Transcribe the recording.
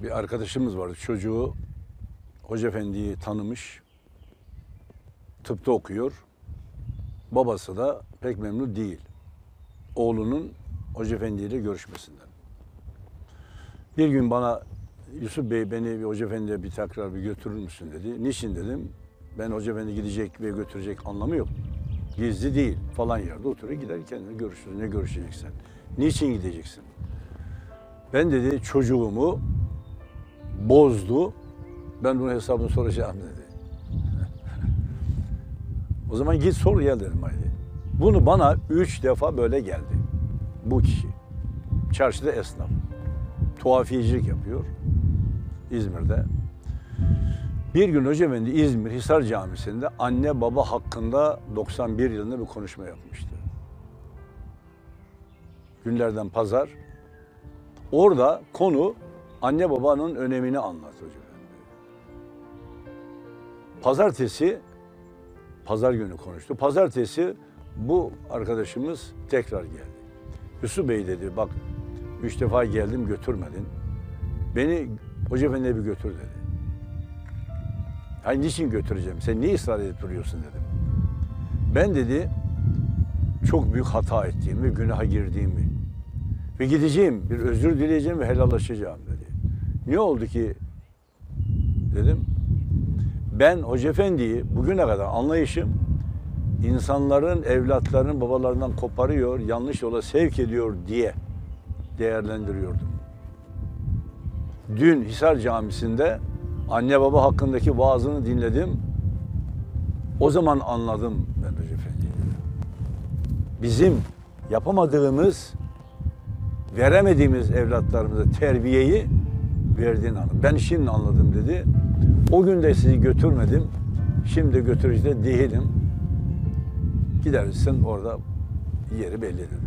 Bir arkadaşımız vardı. Çocuğu Hoca Efendi'yi tanımış. Tıpta okuyor. Babası da pek memnun değil. Oğlunun Hoca Efendi ile görüşmesinden. Bir gün bana Yusuf Bey beni bir Hoca Efendi'ye tekrar bir götürür müsün dedi. Niçin dedim. Ben Hoca Efendi gidecek ve götürecek anlamı yok. Gizli değil falan yerde oturuyor gider kendine görüşürüz. Ne görüşeceksen. Niçin gideceksin? Ben dedi çocuğumu bozdu. Ben bunun hesabını soracağım dedi. O zaman git sor gel dedim haydi. Bunu bana 3 defa böyle geldi. Bu kişi. Çarşıda esnaf. Tuhafiyecilik yapıyor. İzmir'de. Bir gün Hoca Efendi İzmir Hisar Camisi'nde anne baba hakkında 91 yılında bir konuşma yapmıştı. Günlerden pazar. Orada konu anne babanın önemini anlat Hoca Efendi. Pazartesi, pazar günü konuştu. Pazartesi bu arkadaşımız tekrar geldi. Yusuf Bey dedi bak 3 defa geldim götürmedin. Beni Hoca Efendi'ye bir götür dedi. Hayır niçin götüreceğim? Sen niye ısrar edip duruyorsun dedim. Ben dedi çok büyük hata ettiğimi, günaha girdiğimi ve gideceğim, bir özür dileyeceğim ve helallaşacağım dedi. Ne oldu ki dedim. Ben Hoca Efendi'yi bugüne kadar anlayışım insanların evlatlarının babalarından koparıyor, yanlış yola sevk ediyor diye değerlendiriyordum. Dün Hisar Camisi'nde anne baba hakkındaki vaazını dinledim. O zaman anladım ben Hoca Efendi'yi. Bizim yapamadığımız, veremediğimiz evlatlarımıza terbiyeyi verdiğini anladım. Ben şimdi anladım dedi. O gün de sizi götürmedim. Şimdi götürücüde değilim. Gidersin orada yeri belli dedim.